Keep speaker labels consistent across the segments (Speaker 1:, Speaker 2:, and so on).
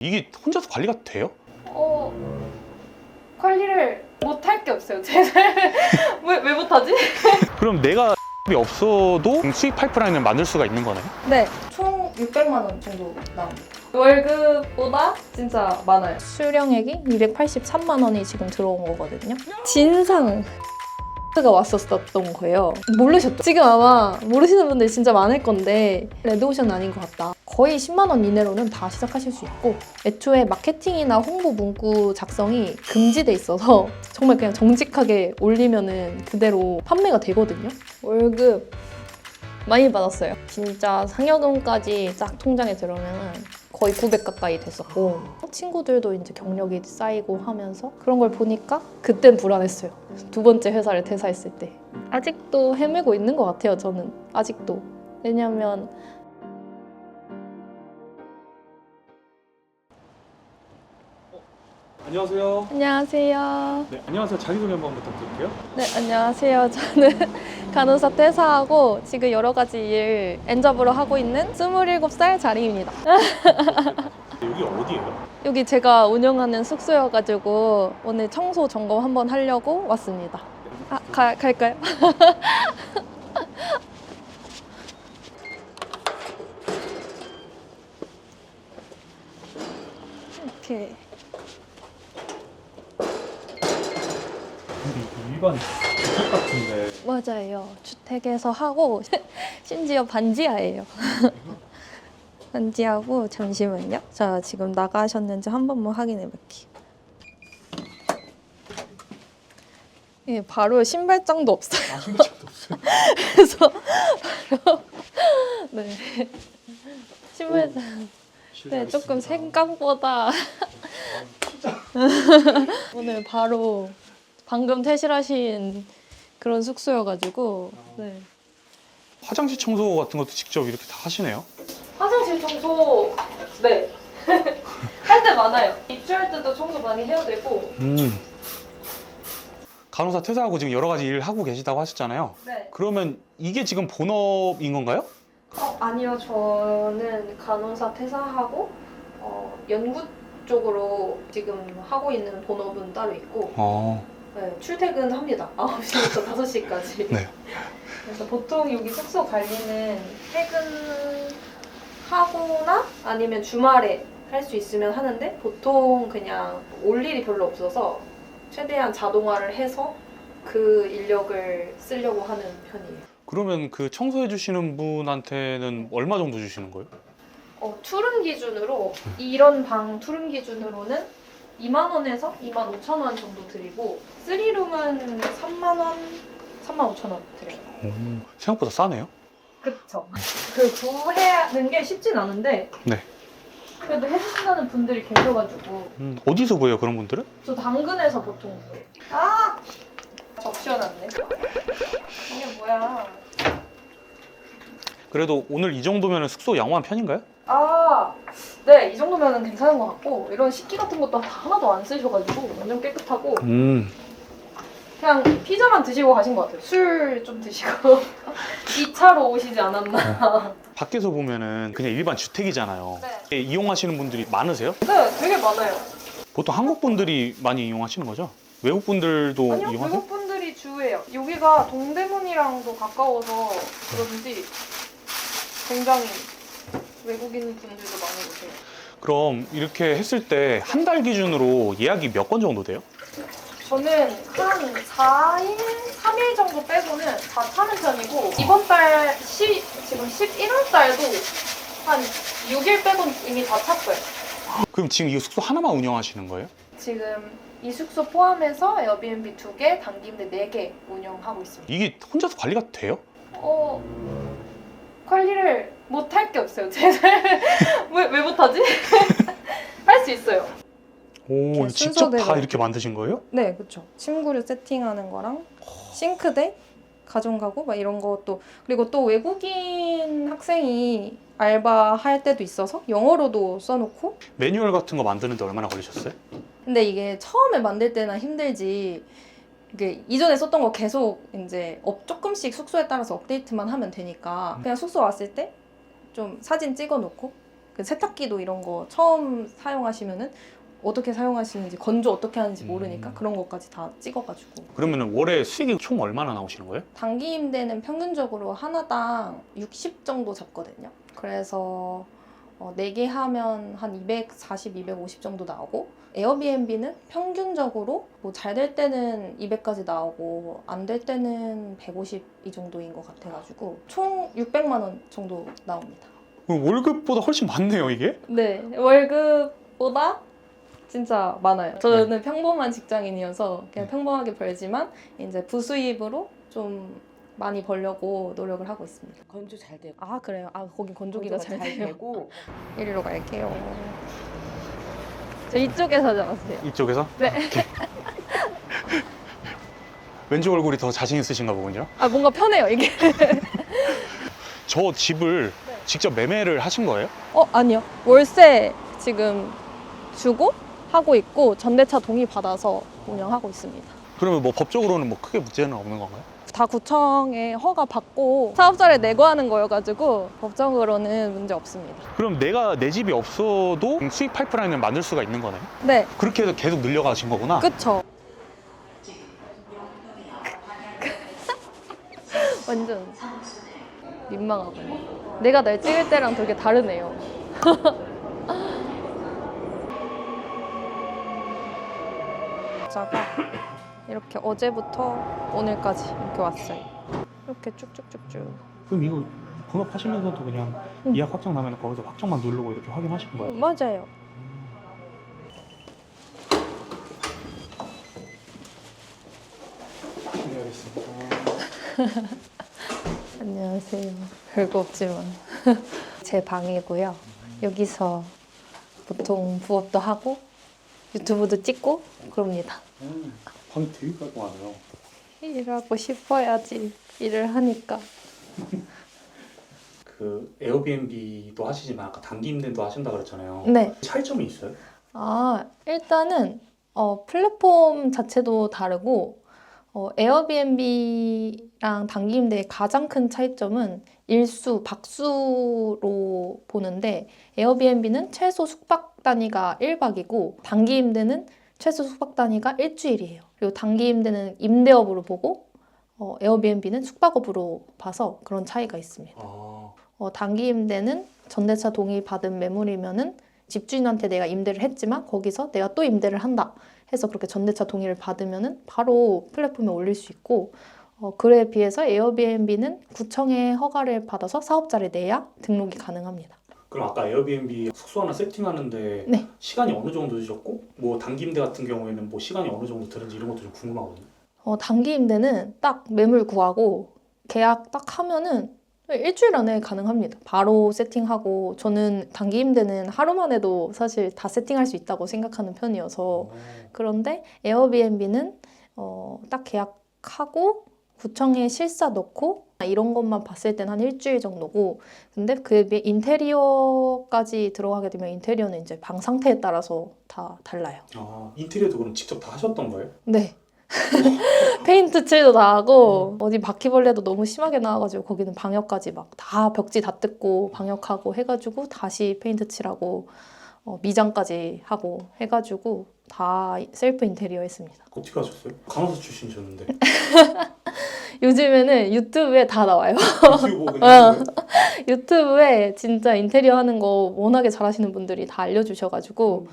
Speaker 1: 이게 혼자서 관리가 돼요?
Speaker 2: 관리를 못할 게 없어요. 제가 왜 못하지?
Speaker 1: 그럼 내가 이 없어도 수익 파이프라인을 만들 수가 있는 거네?
Speaker 2: 네, 총 600만 원 정도 나옵니다. 월급보다 진짜 많아요. 수령액이 283만 원이 지금 들어온 거거든요. 진상 가 왔었던 거예요. 모르셨죠? 지금 아마 모르시는 분들이 진짜 많을 건데 레드오션 아닌 것 같다. 거의 10만 원 이내로는 다 시작하실 수 있고, 애초에 마케팅이나 홍보 문구 작성이 금지돼 있어서 정말 그냥 정직하게 올리면은 그대로 판매가 되거든요. 월급 많이 받았어요. 진짜 상여금까지 쫙 통장에 들어오면 거의 900 가까이 됐었고, 친구들도 이제 경력이 쌓이고 하면서 그런 걸 보니까 그땐 불안했어요. 두 번째 회사를 퇴사했을 때. 아직도 헤매고 있는 것 같아요, 저는. 아직도. 왜냐면
Speaker 1: 안녕하세요.
Speaker 2: 안녕하세요.
Speaker 1: 네, 안녕하세요. 자기소개 한번 부탁드릴게요.
Speaker 2: 네, 안녕하세요. 저는 간호사 퇴사하고 지금 여러 가지 일 엔잡으로 하고 있는 27살 자리입니다.
Speaker 1: 여기 어디예요?
Speaker 2: 여기 제가 운영하는 숙소여가지고 오늘 청소 점검 한번 하려고 왔습니다. 갈까요? 이렇게.
Speaker 1: 근데 일반 주택 같은데
Speaker 2: 맞아요. 주택에서 하고 심지어 반지하예요. 반지하고, 잠시만요. 자, 지금 나가셨는지 한 번만 확인해 볼게요. 예, 바로 신발장도 없어요.
Speaker 1: 신발장도 없어요?
Speaker 2: 그래서 바로 네. 신발장. 네, 조금 생각보다 오늘 바로 방금 퇴실하신 그런 숙소여가지고. 네.
Speaker 1: 화장실 청소 같은 것도 직접 이렇게 다 하시네요?
Speaker 2: 화장실 청소, 네. 할 때 많아요. 입주할 때도 청소 많이 해야 되고.
Speaker 1: 간호사 퇴사하고 지금 여러 가지 일을 하고 계시다고 하셨잖아요.
Speaker 2: 네.
Speaker 1: 그러면 이게 지금 본업인 건가요?
Speaker 2: 아니요. 저는 간호사 퇴사하고 연구 쪽으로 지금 하고 있는 본업은 따로 있고, 네, 출퇴근합니다. 9시부터 5시까지.
Speaker 1: 네.
Speaker 2: 그래서 보통 여기 숙소 관리는 퇴근하거나 아니면 주말에 할 수 있으면 하는데, 보통 그냥 올 일이 별로 없어서 최대한 자동화를 해서 그 인력을 쓰려고 하는 편이에요.
Speaker 1: 그러면 그 청소해 주시는 분한테는 얼마 정도 주시는 거예요?
Speaker 2: 투룸 기준으로, 이런 방 투룸 기준으로는 2만 원에서 2만 5천 원 정도 드리고, 3룸은 3만 원, 3만 5천 원 드려요.
Speaker 1: 생각보다 싸네요?
Speaker 2: 그쵸. 그 구하는 게 쉽진 않은데,
Speaker 1: 네.
Speaker 2: 그래도 해주신다는 분들이 계셔가지고.
Speaker 1: 어디서 구해요, 그런 분들은?
Speaker 2: 저 당근에서 보통 구해요. 적셔놨네. 이게 뭐야.
Speaker 1: 그래도 오늘 이 정도면 숙소 양호한 편인가요?
Speaker 2: 네, 이 정도면 괜찮은 것 같고, 이런 식기 같은 것도 하나도 안 쓰셔가지고 완전 깨끗하고, 그냥 피자만 드시고 가신 것 같아요. 술 좀 드시고 2차로 오시지 않았나.
Speaker 1: 밖에서 보면은 그냥 일반 주택이잖아요.
Speaker 2: 네.
Speaker 1: 이용하시는 분들이 많으세요?
Speaker 2: 네, 되게 많아요.
Speaker 1: 보통 한국 분들이 많이 이용하시는 거죠? 외국 분들도
Speaker 2: 아니요,
Speaker 1: 이용하세요?
Speaker 2: 외국 분들이 주예요. 여기가 동대문이랑도 가까워서 그런지 굉장히 외국인 분들도 많이 오세요.
Speaker 1: 그럼 이렇게 했을 때 한 달 기준으로 예약이 몇 건 정도 돼요?
Speaker 2: 저는 한 4일, 3일 정도 빼고는 다 차는 편이고, 이번 달 지금 11월 달도 한 6일 빼고는 이미 다 찼어요.
Speaker 1: 그럼 지금 이 숙소 하나만 운영하시는 거예요?
Speaker 2: 지금 이 숙소 포함해서 에어비앤비 2개, 단기임대 4개 운영하고 있습니다.
Speaker 1: 이게 혼자서 관리가 돼요?
Speaker 2: 관리를 못할 게 없어요. 제가 왜 못하지? 할 수 있어요.
Speaker 1: 오, 직접 다 이렇게 만드신 거예요?
Speaker 2: 네, 그렇죠. 침구류 세팅하는 거랑 싱크대, 가정가구 막 이런 것도, 그리고 또 외국인 학생이 알바할 때도 있어서 영어로도 써놓고.
Speaker 1: 매뉴얼 같은 거 만드는데 얼마나 걸리셨어요?
Speaker 2: 근데 이게 처음에 만들 때는 힘들지, 이게 이전에 썼던 거 계속 이제 조금씩 숙소에 따라서 업데이트만 하면 되니까, 그냥 숙소 왔을 때 좀 사진 찍어 놓고 그 세탁기도 이런 거 처음 사용하시면은 어떻게 사용하시는지 건조 어떻게 하는지 모르니까 그런 것까지 다 찍어가지고.
Speaker 1: 그러면 월에 수익이 총 얼마나 나오시는 거예요?
Speaker 2: 단기 임대는 평균적으로 하나당 60 정도 잡거든요. 그래서 4개 하면 한 240, 250 정도 나오고, 에어비앤비는 평균적으로 뭐 잘 될 때는 200까지 나오고 안 될 때는 150 이 정도인 것 같아가지고 총 600만 원 정도 나옵니다.
Speaker 1: 그럼 월급보다 훨씬 많네요, 이게?
Speaker 2: 네, 월급보다 진짜 많아요. 저는 평범한 직장인이어서 그냥 평범하게 벌지만 이제 부수입으로 좀 많이 벌려고 노력을 하고 있습니다.
Speaker 3: 건조 잘 되고.
Speaker 2: 아 그래요? 아 거긴 건조기가 잘 돼요.
Speaker 3: 되고.
Speaker 2: 이리로 갈게요. 저 이쪽에서 잡았어요.
Speaker 1: 이쪽에서?
Speaker 2: 네.
Speaker 1: 왠지 얼굴이 더 자신 있으신가 보군요.
Speaker 2: 아 뭔가 편해요 이게.
Speaker 1: 저 집을 직접 매매를 하신 거예요?
Speaker 2: 아니요. 월세 지금 주고 하고 있고 전대차 동의 받아서 운영하고 있습니다.
Speaker 1: 그러면 뭐 법적으로는 뭐 크게 문제는 없는 건가요?
Speaker 2: 다 구청에 허가 받고 사업자를 내고 하는 거여가지고 법적으로는 문제 없습니다.
Speaker 1: 그럼 내가 내 집이 없어도 수익 파이프라인을 만들 수가 있는 거네요?
Speaker 2: 네,
Speaker 1: 그렇게 해서 계속 늘려가신 거구나?
Speaker 2: 그쵸. 완전 민망하군요. 내가 날 찍을 때랑 되게 다르네요. 자가 이렇게 어제부터 오늘까지 이렇게 왔어요. 이렇게 쭉쭉쭉쭉.
Speaker 1: 그럼 이거 본업하시면서도 그냥
Speaker 2: 응.
Speaker 1: 예약 확정 나면 거기서 확정만 누르고 이렇게 확인하신 거예요?
Speaker 2: 맞아요. 안녕하세요. 별거 없지만 제 방이고요. 여기서 보통 부업도 하고 유튜브도 찍고 그럽니다.
Speaker 1: 방이 되게 깔끔하네요.
Speaker 2: 일하고 싶어야지 일을 하니까.
Speaker 1: 그 에어비앤비도 하시지만 아까 단기 임대도 하신다 그랬잖아요.
Speaker 2: 네.
Speaker 1: 차이점이 있어요?
Speaker 2: 일단은 플랫폼 자체도 다르고 에어비앤비랑 단기 임대의 가장 큰 차이점은 일수, 박수로 보는데 에어비앤비는 최소 숙박 단위가 1박이고 단기 임대는 최소 숙박 단위가 일주일이에요. 그리고 단기 임대는 임대업으로 보고 에어비앤비는 숙박업으로 봐서 그런 차이가 있습니다. 단기 임대는 전대차 동의 받은 매물이면은 집주인한테 내가 임대를 했지만 거기서 내가 또 임대를 한다 해서 그렇게 전대차 동의를 받으면은 바로 플랫폼에 올릴 수 있고 그에 비해서 에어비앤비는 구청의 허가를 받아서 사업자를 내야 등록이 가능합니다.
Speaker 1: 그럼 아까 에어비앤비 숙소 하나 세팅하는데
Speaker 2: 네.
Speaker 1: 시간이 어느 정도 드셨고 뭐 단기 임대 같은 경우에는 뭐 시간이 어느 정도 드는지 이런 것도 좀 궁금하거든요.
Speaker 2: 단기 임대는 딱 매물 구하고 계약 딱 하면은 일주일 안에 가능합니다. 바로 세팅하고 저는 단기 임대는 하루만 해도 사실 다 세팅할 수 있다고 생각하는 편이어서 그런데 에어비앤비는 딱 계약하고 구청에 실사 넣고 이런 것만 봤을 땐 한 일주일 정도고 근데 그에 비해 인테리어까지 들어가게 되면 인테리어는 이제 방 상태에 따라서 다 달라요.
Speaker 1: 인테리어도 그럼 직접 다 하셨던 거예요?
Speaker 2: 네. 페인트 칠도 다 하고 어디 바퀴벌레도 너무 심하게 나와가지고 거기는 방역까지 막 다 벽지 다 뜯고 방역하고 해가지고 다시 페인트 칠하고 미장까지 하고 해가지고 다 셀프 인테리어 했습니다.
Speaker 1: 어떻게 하셨어요? 간호사 출신이셨는데.
Speaker 2: 요즘에는 유튜브에 다 나와요.
Speaker 1: 유튜브 그냥
Speaker 2: 유튜브에 진짜 인테리어 하는 거 워낙에 잘하시는 분들이 다 알려주셔가지고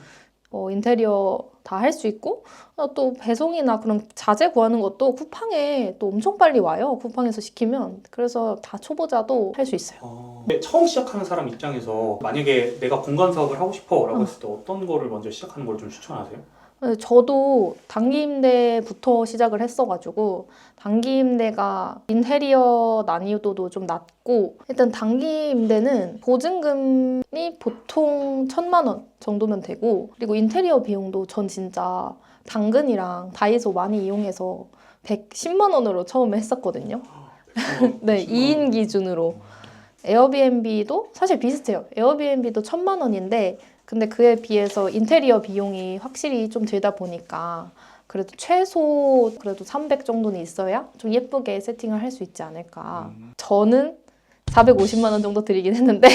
Speaker 2: 인테리어 다 할 수 있고 또 배송이나 그런 자재 구하는 것도 쿠팡에 또 엄청 빨리 와요. 쿠팡에서 시키면. 그래서 다 초보자도 할 수 있어요.
Speaker 1: 처음 시작하는 사람 입장에서 만약에 내가 공간 사업을 하고 싶어 라고 했을 때 어떤 거를 먼저 시작하는 걸 좀 추천하세요?
Speaker 2: 저도 단기 임대부터 시작을 했어가지고 단기 임대가 인테리어 난이도도 좀 낮고 일단 단기 임대는 보증금이 보통 1,000만 원 정도면 되고 그리고 인테리어 비용도 전 진짜 당근이랑 다이소 많이 이용해서 110만 원으로 처음에 했었거든요. 네, 2인 기준으로. 에어비앤비도 사실 비슷해요. 에어비앤비도 1,000만 원인데 근데 그에 비해서 인테리어 비용이 확실히 좀 들다 보니까 그래도 최소 그래도 300 정도는 있어야 좀 예쁘게 세팅을 할 수 있지 않을까. 저는 450만 원 정도 드리긴 했는데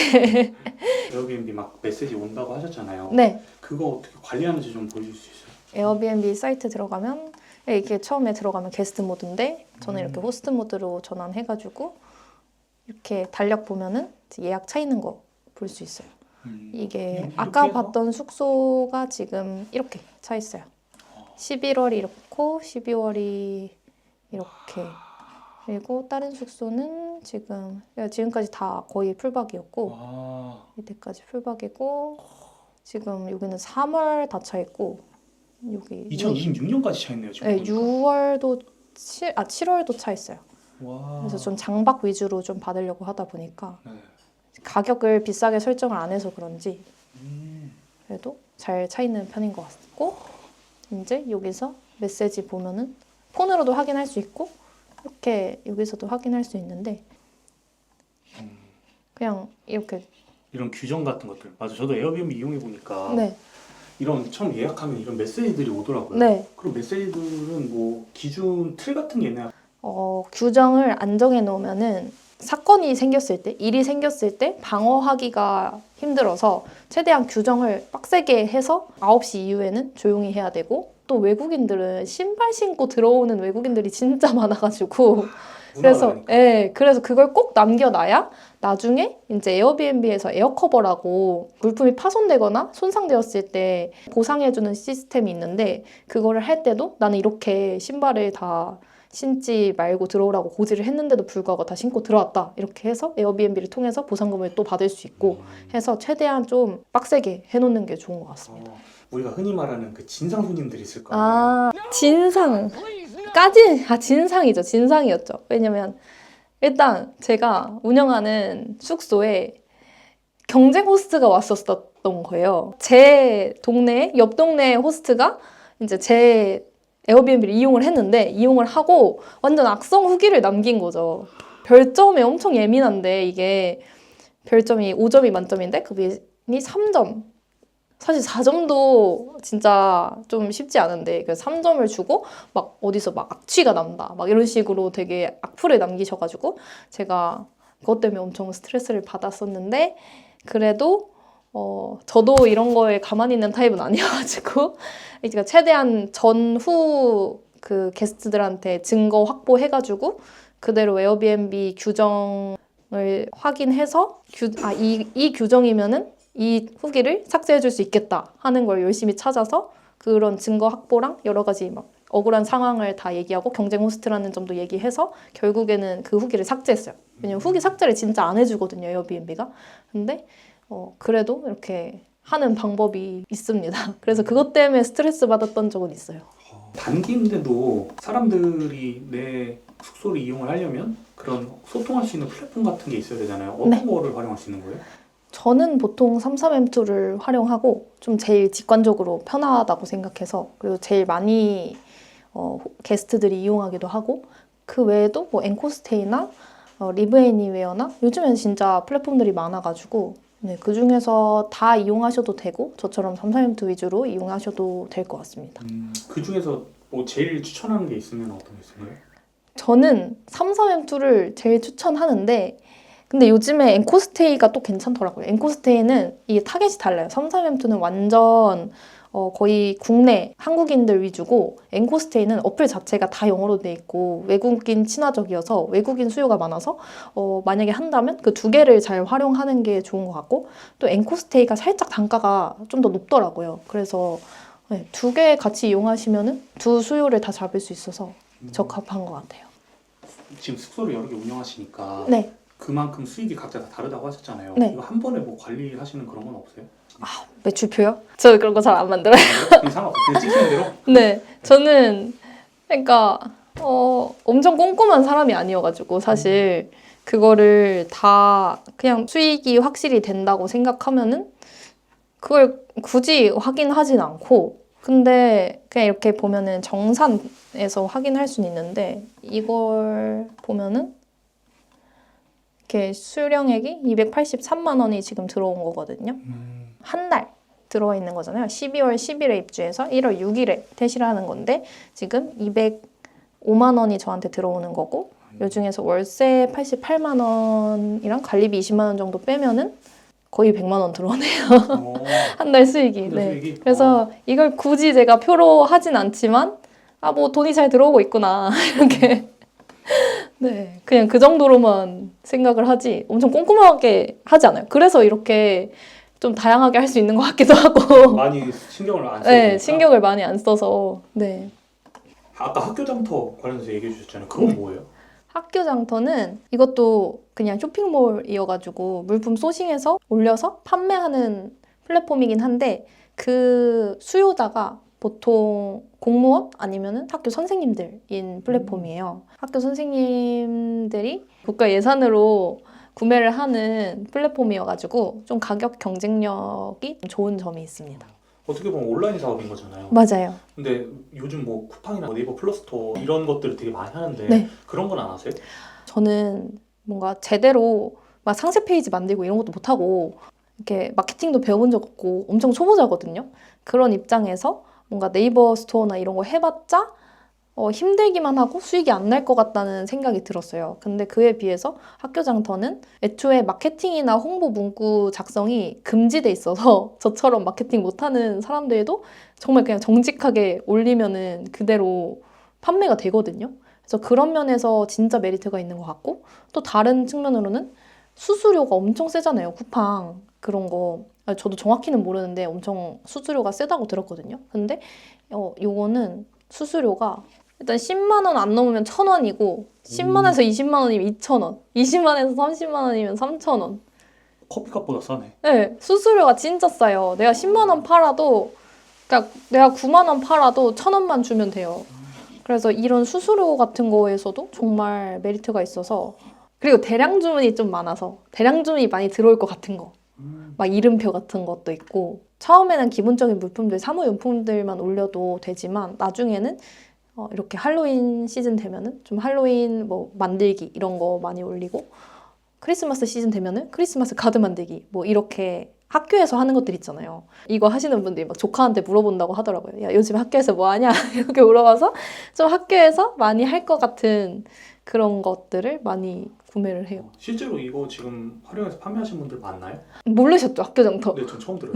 Speaker 1: 에어비앤비 막 메시지 온다고 하셨잖아요.
Speaker 2: 네.
Speaker 1: 그거 어떻게 관리하는지 좀 보여줄 수 있어요?
Speaker 2: 에어비앤비 사이트 들어가면 이게 처음에 들어가면 게스트 모드인데 저는 이렇게 호스트 모드로 전환해가지고 이렇게 달력 보면은 예약 차 있는 거 볼 수 있어요. 이게
Speaker 1: 이렇게
Speaker 2: 아까
Speaker 1: 해서?
Speaker 2: 봤던 숙소가 지금 이렇게 차 있어요. 11월이 이렇고 12월이 이렇게. 그리고 다른 숙소는 지금까지 다 거의 풀박이었고
Speaker 1: 와.
Speaker 2: 이때까지 풀박이고 지금 여기는 3월 다 차 있고 여기
Speaker 1: 2026년까지 차 있네요 지금.
Speaker 2: 네,
Speaker 1: 보니까.
Speaker 2: 6월도 7월도 차 있어요.
Speaker 1: 와.
Speaker 2: 그래서 좀 장박 위주로 좀 받으려고 하다 보니까
Speaker 1: 네.
Speaker 2: 가격을 비싸게 설정을 안 해서 그런지
Speaker 1: 음.
Speaker 2: 그래도 잘 차 있는 편인 것 같고 이제 여기서 메시지 보면은 폰으로도 확인할 수 있고 이렇게 여기서도 확인할 수 있는데 그냥 이렇게
Speaker 1: 이런 규정 같은 것들. 맞아. 저도 에어비앤비 이용해 보니까
Speaker 2: 네,
Speaker 1: 이런 처음 예약하면 이런 메시지들이 오더라고요.
Speaker 2: 네.
Speaker 1: 그럼 메시지들은 뭐 기준 틀 같은 게 있나요?
Speaker 2: 규정을 안 정해 놓으면은 사건이 생겼을 때, 일이 생겼을 때 방어하기가 힘들어서 최대한 규정을 빡세게 해서 9시 이후에는 조용히 해야 되고 또 외국인들은 신발 신고 들어오는 외국인들이 진짜 많아가지고 그래서 그래서 그걸 꼭 남겨놔야 나중에 이제 에어비앤비에서 에어커버라고 물품이 파손되거나 손상되었을 때 보상해주는 시스템이 있는데 그거를 할 때도 나는 이렇게 신발을 다 신지 말고 들어오라고 고지를 했는데도 불구하고 다 신고 들어왔다 이렇게 해서 에어비앤비를 통해서 보상금을 또 받을 수 있고 해서 최대한 좀 빡세게 해놓는 게 좋은 것 같습니다.
Speaker 1: 우리가 흔히 말하는 그 진상 손님들이 있을 거 아니에요.
Speaker 2: 진상이죠. 진상이었죠. 왜냐면 일단 제가 운영하는 숙소에 경쟁 호스트가 왔었던 거예요. 제 동네, 옆 동네 호스트가 이제 제 에어비앤비를 이용을 했는데 이용을 하고 완전 악성 후기를 남긴 거죠. 별점에 엄청 예민한데 이게 별점이 5점이 만점인데 그게 3점. 사실 4점도 진짜 좀 쉽지 않은데 그 3점을 주고 막 어디서 막 악취가 난다 막 이런 식으로 되게 악플을 남기셔가지고 제가 그것 때문에 엄청 스트레스를 받았었는데 그래도 저도 이런 거에 가만히 있는 타입은 아니어가지고 제가 최대한 전후 그 게스트들한테 증거 확보해가지고 그대로 에어비앤비 규정을 확인해서 이 규정이면은 이 후기를 삭제해줄 수 있겠다 하는 걸 열심히 찾아서 그런 증거 확보랑 여러 가지 막 억울한 상황을 다 얘기하고 경쟁 호스트라는 점도 얘기해서 결국에는 그 후기를 삭제했어요. 왜냐면 후기 삭제를 진짜 안 해주거든요, 에어비앤비가. 근데 그래도 이렇게 하는 방법이 있습니다. 그래서 그것 때문에 스트레스 받았던 적은 있어요.
Speaker 1: 단기인데도 사람들이 내 숙소를 이용을 하려면 그런 소통할 수 있는 플랫폼 같은 게 있어야 되잖아요. 어떤 거를 활용할 수 있는 거예요?
Speaker 2: 저는 보통 33M2를 활용하고 좀 제일 직관적으로 편하다고 생각해서 그리고 제일 많이 게스트들이 이용하기도 하고 그 외에도 뭐 엔코스테이나 리브애니웨어나 요즘엔 진짜 플랫폼들이 많아가지고 네, 그 중에서 다 이용하셔도 되고 저처럼 33M2 위주로 이용하셔도 될 것 같습니다.
Speaker 1: 그 중에서 뭐 제일 추천하는 게 있으면 어떤 게 있을까요?
Speaker 2: 저는 33M2를 제일 추천하는데 근데 요즘에 엔코스테이가 또 괜찮더라고요. 엔코스테이는 이게 타겟이 달라요. 33M2는 완전 거의 국내 한국인들 위주고 엔코스테이는 어플 자체가 다 영어로 돼 있고 외국인 친화적이어서 외국인 수요가 많아서 만약에 한다면 그 두 개를 잘 활용하는 게 좋은 것 같고 또 엔코스테이가 살짝 단가가 좀 더 높더라고요. 그래서 네, 두 개 같이 이용하시면은 두 수요를 다 잡을 수 있어서 적합한 것 같아요.
Speaker 1: 지금 숙소를 여러 개 운영하시니까
Speaker 2: 네.
Speaker 1: 그만큼 수익이 각자 다 다르다고 하셨잖아요.
Speaker 2: 네.
Speaker 1: 이거 한 번에 뭐 관리하시는 그런 건 없어요?
Speaker 2: 매출표요? 저 그런 거 잘 안 만들어요.
Speaker 1: 그냥 상관없어요. 그냥 찍히는 대로?
Speaker 2: 네, 저는 그러니까 엄청 꼼꼼한 사람이 아니어가지고 사실 그거를 다 그냥 수익이 확실히 된다고 생각하면은 그걸 굳이 확인하진 않고 근데 그냥 이렇게 보면은 정산에서 확인할 수는 있는데 이걸 보면은 이렇게 수령액이 283만 원이 지금 들어온 거거든요. 한 달 들어와 있는 거잖아요. 12월 10일에 입주해서 1월 6일에 퇴실을 하는 건데 지금 205만 원이 저한테 들어오는 거고 요 중에서 월세 88만 원이랑 관리비 20만 원 정도 빼면은 거의 100만 원 들어오네요.
Speaker 1: 어,
Speaker 2: 한 달 수익이.
Speaker 1: 한 달
Speaker 2: 네.
Speaker 1: 수익이?
Speaker 2: 그래서 이걸 굳이 제가 표로 하진 않지만 아, 뭐 돈이 잘 들어오고 있구나. 이렇게. 네. 그냥 그 정도로만 생각을 하지 엄청 꼼꼼하게 하지 않아요. 그래서 이렇게 좀 다양하게 할 수 있는 것 같기도 하고.
Speaker 1: 많이 신경을 안 써서.
Speaker 2: 네, 신경을 많이 안 써서. 네.
Speaker 1: 아까 학교 장터 관련해서 얘기해 주셨잖아요. 그건 뭐예요?
Speaker 2: 학교 장터는 이것도 그냥 쇼핑몰이어가지고 물품 소싱해서 올려서 판매하는 플랫폼이긴 한데 그 수요자가 보통 공무원 아니면은 학교 선생님들인 플랫폼이에요. 학교 선생님들이 국가 예산으로 구매를 하는 플랫폼이어가지고 좀 가격 경쟁력이 좋은 점이 있습니다.
Speaker 1: 어떻게 보면 온라인 사업인 거잖아요.
Speaker 2: 맞아요.
Speaker 1: 근데 요즘 뭐 쿠팡이나 네이버 플러스토어 이런 것들을 되게 많이 하는데
Speaker 2: 네.
Speaker 1: 그런 건 안 하세요?
Speaker 2: 저는 뭔가 제대로 막 상세 페이지 만들고 이런 것도 못하고 이렇게 마케팅도 배워본 적 없고 엄청 초보자거든요. 그런 입장에서 뭔가 네이버 스토어나 이런 거 해봤자 힘들기만 하고 수익이 안 날 것 같다는 생각이 들었어요. 근데 그에 비해서 학교 장터는 애초에 마케팅이나 홍보 문구 작성이 금지돼 있어서 저처럼 마케팅 못하는 사람들도 정말 그냥 정직하게 올리면은 그대로 판매가 되거든요. 그래서 그런 면에서 진짜 메리트가 있는 것 같고 또 다른 측면으로는 수수료가 엄청 세잖아요. 쿠팡 그런 거. 저도 정확히는 모르는데 엄청 수수료가 세다고 들었거든요. 근데 요거는 수수료가 일단 10만 원 안 넘으면 1,000원이고 10만 원에서 20만 원이면 2,000원 20만 원에서 30만 원이면 3,000원.
Speaker 1: 커피값보다 싸네.
Speaker 2: 네, 수수료가 진짜 싸요. 내가 10만 원 팔아도 그러니까 내가 9만 원 팔아도 1,000원만 주면 돼요. 그래서 이런 수수료 같은 거에서도 정말 메리트가 있어서 그리고 대량 주문이 좀 많아서 대량 주문이 많이 들어올 것 같은 거 막 이름표 같은 것도 있고 처음에는 기본적인 물품들 사무용품들만 올려도 되지만 나중에는 이렇게 할로윈 시즌 되면은 좀 할로윈 뭐 만들기 이런 거 많이 올리고 크리스마스 시즌 되면은 크리스마스 카드 만들기 뭐 이렇게 학교에서 하는 것들 있잖아요. 이거 하시는 분들이 막 조카한테 물어본다고 하더라고요. 야, 요즘 학교에서 뭐 하냐? 이렇게 물어봐서 좀 학교에서 많이 할 것 같은 그런 것들을 많이 구매를 해요.
Speaker 1: 실제로 이거 지금 활용해서 판매하시는 분들 많나요?
Speaker 2: 모르셨죠? 학교 장터.
Speaker 1: 네, 전 처음 들어요.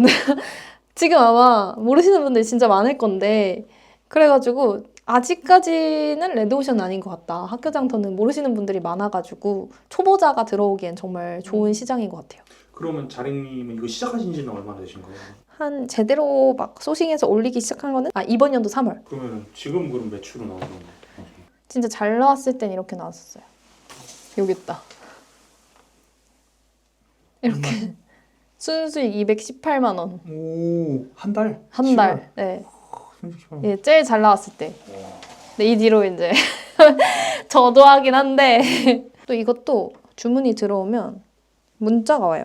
Speaker 2: 지금 아마 모르시는 분들이 진짜 많을 건데 그래가지고 아직까지는 레드오션은 아닌 것 같다. 학교 장터는 모르시는 분들이 많아가지고 초보자가 들어오기엔 정말 좋은 시장인 것 같아요.
Speaker 1: 그러면 자랭님은 이거 시작하신 지는 얼마나 되신 거예요?
Speaker 2: 한 제대로 막 소싱해서 올리기 시작한 거는 이번 연도 3월.
Speaker 1: 그러면 지금 그럼 매출은 어느 정도?
Speaker 2: 진짜 잘 나왔을 땐 이렇게 나왔었어요. 여기 있다. 이렇게 순수익 218만 원.
Speaker 1: 오, 한 달?
Speaker 2: 한 달. 네.
Speaker 1: 30만 원.
Speaker 2: 예, 제일 잘 나왔을 때. 근데 이 뒤로 이제 저도 하긴 한데 또 이것도 주문이 들어오면 문자가 와요.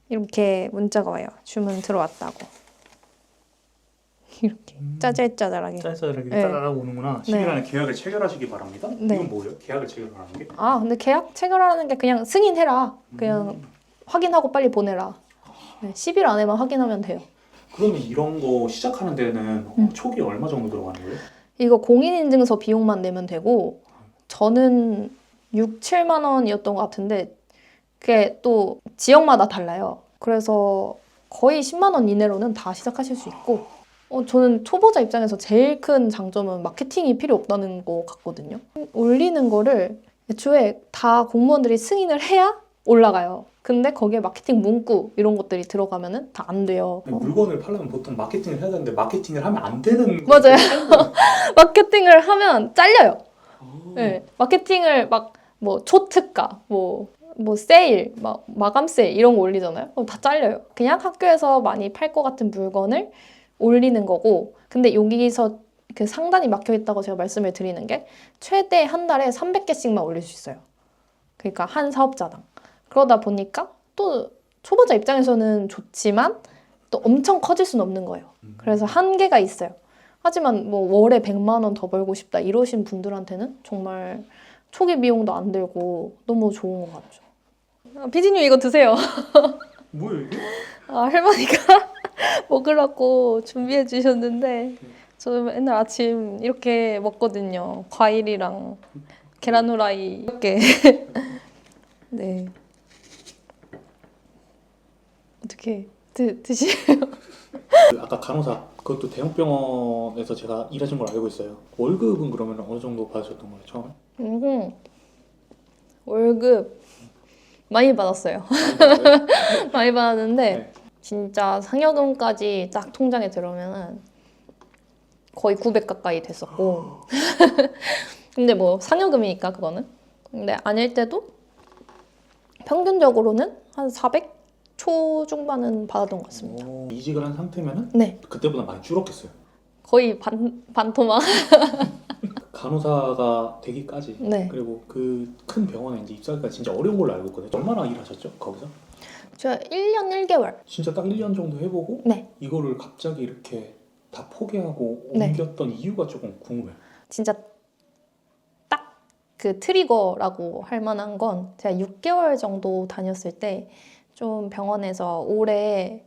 Speaker 2: 이렇게 문자가 와요. 주문 들어왔다고. 이렇게 짜잘짜잘하게.
Speaker 1: 짤짤하게
Speaker 2: 네.
Speaker 1: 따라가고 오는구나. 10일 안에 계약을 체결하시기 바랍니다.
Speaker 2: 네.
Speaker 1: 이건 뭐예요? 계약을 체결하는 게?
Speaker 2: 근데 계약 체결하는 게 그냥 승인해라. 그냥 확인하고 빨리 보내라. 네, 10일 안에만 확인하면 돼요.
Speaker 1: 그러면 이런 거 시작하는 데는 초기 얼마 정도 들어가는 거예요?
Speaker 2: 이거 공인인증서 비용만 내면 되고 저는 6, 7만 원이었던 것 같은데 그게 또 지역마다 달라요. 그래서 거의 10만 원 이내로는 다 시작하실 수 있고 저는 초보자 입장에서 제일 큰 장점은 마케팅이 필요 없다는 거 같거든요. 올리는 거를 애초에 다 공무원들이 승인을 해야 올라가요. 근데 거기에 마케팅 문구 이런 것들이 들어가면은 다 안 돼요.
Speaker 1: 물건을 팔려면 보통 마케팅을 해야 되는데 마케팅을 하면 안 되는
Speaker 2: 맞아요. 마케팅을 하면 잘려요. 네, 마케팅을 막 뭐 초특가, 뭐 세일, 막 마감 세일 이런 거 올리잖아요. 그럼 다 잘려요. 그냥 학교에서 많이 팔 것 같은 물건을 올리는 거고, 근데 여기서 그 상단이 막혀 있다고 제가 말씀을 드리는 게 최대 한 달에 300개씩만 올릴 수 있어요. 그러니까 한 사업자당. 그러다 보니까 또 초보자 입장에서는 좋지만 또 엄청 커질 수는 없는 거예요. 그래서 한계가 있어요. 하지만 뭐 월에 100만 원 더 벌고 싶다 이러신 분들한테는 정말 초기 비용도 안 들고 너무 좋은 것 같죠. 피디님 이거 드세요.
Speaker 1: 뭐예요 이게?
Speaker 2: 할머니가 먹으라고 준비해 주셨는데 저 맨날 아침 이렇게 먹거든요. 과일이랑 계란 후라이 이렇게 네 어떻게 드시요?
Speaker 1: 그 아까 간호사 그것도 대형병원에서 제가 일하신 걸 알고 있어요. 월급은 그러면 어느 정도 받으셨던 거예요 처음에?
Speaker 2: 월급 많이 받았어요. 많이 받았는데
Speaker 1: 네.
Speaker 2: 진짜 상여금까지 딱 통장에 들어오면은 거의 900 가까이 됐었고 근데 뭐 상여금이니까 그거는 근데 아닐 때도 평균적으로는 한 400 초중반은 받았던 것 같습니다.
Speaker 1: 이직을 한 상태면은
Speaker 2: 네
Speaker 1: 그때보다 많이 줄었겠어요.
Speaker 2: 거의 반토막.
Speaker 1: 간호사가 되기까지
Speaker 2: 네
Speaker 1: 그리고 그 큰 병원에 이제 입사하기가 진짜 어려운 걸로 알고 있거든요. 얼마나 일하셨죠 거기서?
Speaker 2: 제가 1년 1개월
Speaker 1: 진짜 딱 1년 정도 해보고
Speaker 2: 네
Speaker 1: 이거를 갑자기 이렇게 다 포기하고
Speaker 2: 네.
Speaker 1: 옮겼던 이유가 조금 궁금해요.
Speaker 2: 진짜 딱 그 트리거라고 할 만한 건 제가 6개월 정도 다녔을 때 좀 병원에서 오래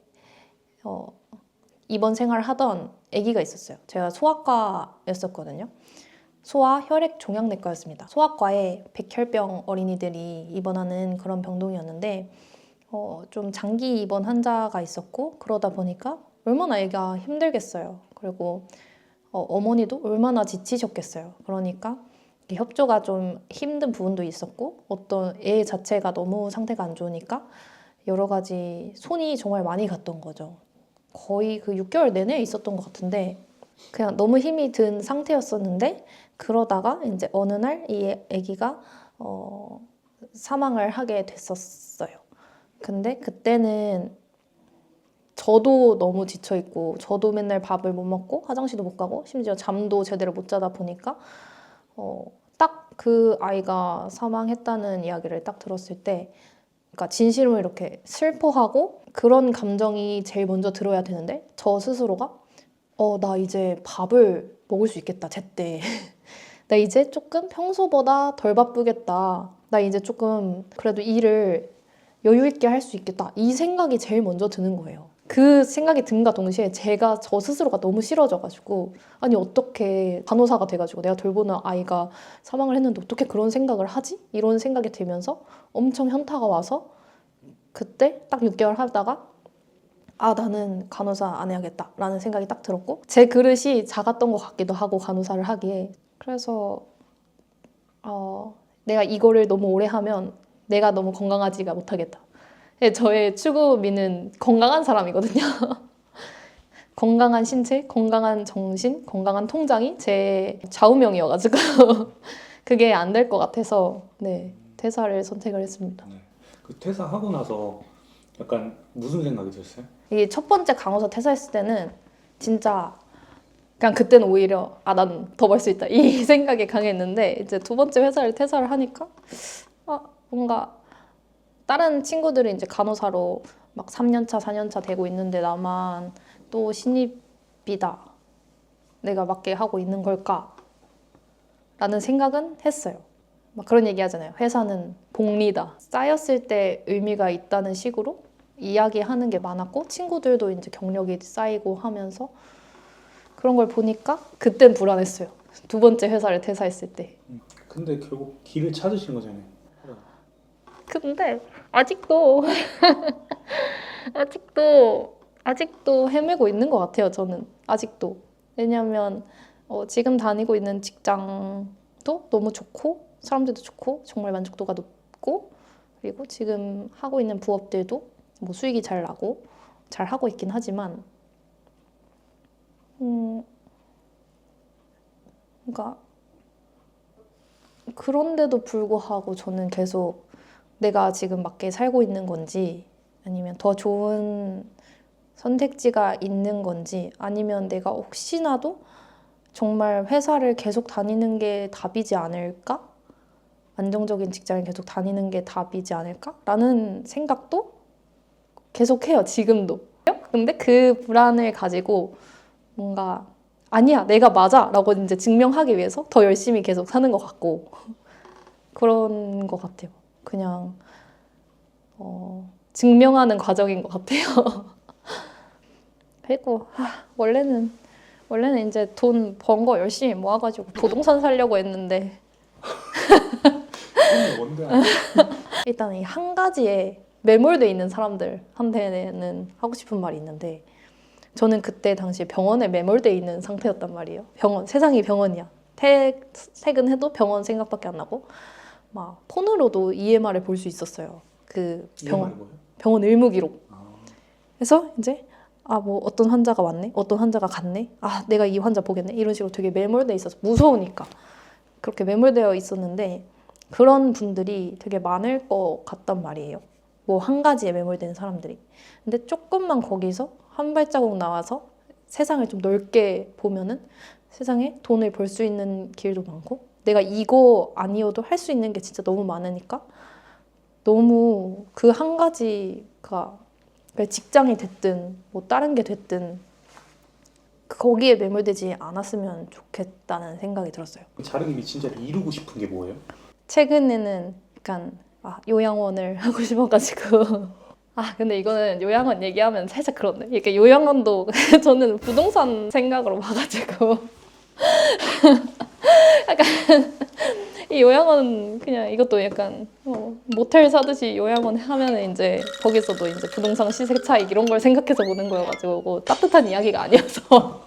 Speaker 2: 입원 생활을 하던 아기가 있었어요. 제가 소아과였었거든요. 소아 혈액 종양내과였습니다. 소아과에 백혈병 어린이들이 입원하는 그런 병동이었는데 좀 장기 입원 환자가 있었고 그러다 보니까 얼마나 애가 힘들겠어요. 그리고 어머니도 얼마나 지치셨겠어요. 그러니까 협조가 좀 힘든 부분도 있었고 어떤 애 자체가 너무 상태가 안 좋으니까 여러 가지 손이 정말 많이 갔던 거죠. 거의 그 6개월 내내 있었던 것 같은데 그냥 너무 힘이 든 상태였었는데 그러다가 이제 어느 날 이 아기가 사망을 하게 됐었어요. 근데 그때는 저도 너무 지쳐있고 저도 맨날 밥을 못 먹고 화장실도 못 가고 심지어 잠도 제대로 못 자다 보니까 딱 그 아이가 사망했다는 이야기를 딱 들었을 때 그러니까 진심으로 이렇게 슬퍼하고 그런 감정이 제일 먼저 들어야 되는데 저 스스로가 나 이제 밥을 먹을 수 있겠다 제때 나 이제 조금 평소보다 덜 바쁘겠다 나 이제 조금 그래도 일을 여유 있게 할 수 있겠다 이 생각이 제일 먼저 드는 거예요. 그 생각이 든과 동시에 제가 저 스스로가 너무 싫어져가지고 아니 어떻게 간호사가 돼가지고 내가 돌보는 아이가 사망을 했는데 어떻게 그런 생각을 하지? 이런 생각이 들면서 엄청 현타가 와서 그때 딱 6개월 하다가 나는 간호사 안 해야겠다 라는 생각이 딱 들었고 제 그릇이 작았던 것 같기도 하고 간호사를 하기에 그래서 내가 이거를 너무 오래 하면 내가 너무 건강하지가 못하겠다. 저의 추구미는 건강한 사람이거든요. 건강한 신체, 건강한 정신, 건강한 통장이 제 좌우명이어가지고 그게 안 될 것 같아서 네 퇴사를 선택을 했습니다.
Speaker 1: 네. 그 퇴사하고 나서 약간 무슨 생각이 들었어요?
Speaker 2: 이게 첫 번째 간호사 퇴사했을 때는 진짜 그냥 그때는 오히려 난 더 벌 수 있다 이 생각이 강했는데 이제 두 번째 회사를 퇴사를 하니까 뭔가 다른 친구들이 이제 간호사로 막 3년차, 4년차 되고 있는데 나만 또 신입이다. 내가 맞게 하고 있는 걸까? 라는 생각은 했어요. 막 그런 얘기 하잖아요. 회사는 복리다. 쌓였을 때 의미가 있다는 식으로 이야기하는 게 많았고 친구들도 이제 경력이 쌓이고 하면서 그런 걸 보니까 그땐 불안했어요. 두 번째 회사를 퇴사했을 때.
Speaker 1: 근데 결국 길을 찾으신 거잖아요.
Speaker 2: 근데 아직도 헤매고 있는 것 같아요. 저는 아직도. 왜냐하면 지금 다니고 있는 직장도 너무 좋고 사람들도 좋고 정말 만족도가 높고 그리고 지금 하고 있는 부업들도 뭐 수익이 잘 나고 잘 하고 있긴 하지만 그러니까 그런데도 불구하고 저는 계속 내가 지금 맞게 살고 있는 건지 아니면 더 좋은 선택지가 있는 건지 아니면 내가 혹시나도 정말 회사를 계속 다니는 게 답이지 않을까? 안정적인 직장을 계속 다니는 게 답이지 않을까? 라는 생각도 계속 해요, 지금도. 근데 그 불안을 가지고 뭔가 아니야, 내가 맞아! 라고 이제 증명하기 위해서 더 열심히 계속 사는 것 같고 그런 것 같아요. 그냥 증명하는 과정인 것 같아요. 그리고 원래는 이제 돈 번 거 열심히 모아가지고 부동산 사려고 했는데
Speaker 1: 뭔데?
Speaker 2: 일단 이 한 가지에 매몰돼 있는 사람들한테는 하고 싶은 말이 있는데 저는 그때 당시에 병원에 매몰돼 있는 상태였단 말이에요. 세상이 병원이야. 퇴근해도 병원 생각밖에 안 나고 막 폰으로도 EMR을 볼 수 있었어요. 그 병원 의무 기록. 그래서 이제 뭐 어떤 환자가 왔네, 어떤 환자가 갔네, 내가 이 환자 보겠네 이런 식으로 되게 매몰돼 있어서 무서우니까 그렇게 매몰되어 있었는데 그런 분들이 되게 많을 것 같단 말이에요. 뭐 한 가지에 매몰된 사람들이. 근데 조금만 거기서 한 발자국 나와서 세상을 좀 넓게 보면은 세상에 돈을 벌 수 있는 길도 많고 내가 이거 아니어도 할 수 있는 게 진짜 너무 많으니까 너무 그 한 가지가 직장이 됐든 뭐 다른 게 됐든 거기에 매몰되지 않았으면 좋겠다는 생각이 들었어요.
Speaker 1: 자르님이 진짜 이루고 싶은 게 뭐예요?
Speaker 2: 최근에는 약간 요양원을 하고 싶어가지고 근데 이거는 요양원 얘기하면 살짝 그렇네. 이렇게 요양원도 저는 부동산 생각으로 봐가지고 약간 이 요양원 그냥 이것도 약간 모텔 사듯이 요양원 하면은 이제 거기서도 이제 부동산 시세 차익 이런 걸 생각해서 보는 거여가지고 뭐 따뜻한 이야기가 아니어서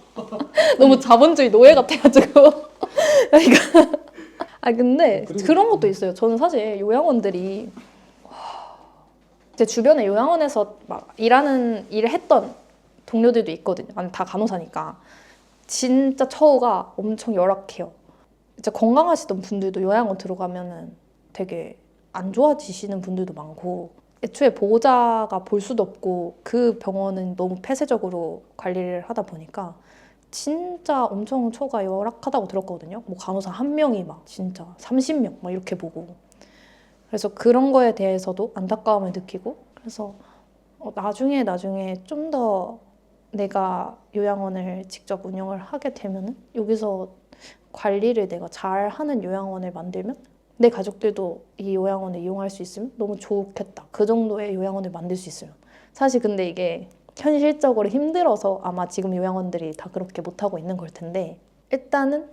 Speaker 2: 너무 자본주의 노예 같아가지고 근데 그런 것도 있어요. 저는 사실 요양원들이 제 주변에 요양원에서 막 일을 했던 동료들도 있거든요. 다 간호사니까 진짜 처우가 엄청 열악해요. 진짜 건강하시던 분들도 요양원 들어가면은 되게 안 좋아지시는 분들도 많고 애초에 보호자가 볼 수도 없고 그 병원은 너무 폐쇄적으로 관리를 하다 보니까 진짜 엄청 처우가 열악하다고 들었거든요. 뭐 간호사 한 명이 막 진짜 30명 막 이렇게 보고 그래서 그런 거에 대해서도 안타까움을 느끼고 그래서 나중에 좀 더 내가 요양원을 직접 운영을 하게 되면은 여기서 관리를 내가 잘 하는 요양원을 만들면 내 가족들도 이 요양원을 이용할 수 있으면 너무 좋겠다. 그 정도의 요양원을 만들 수 있으면. 사실 근데 이게 현실적으로 힘들어서 아마 지금 요양원들이 다 그렇게 못하고 있는 걸 텐데 일단은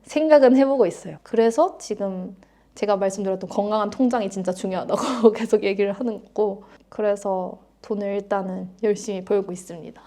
Speaker 2: 생각은 해보고 있어요. 그래서 지금 제가 말씀드렸던 건강한 통장이 진짜 중요하다고 계속 얘기를 하는 거고 그래서 돈을 일단은 열심히 벌고 있습니다.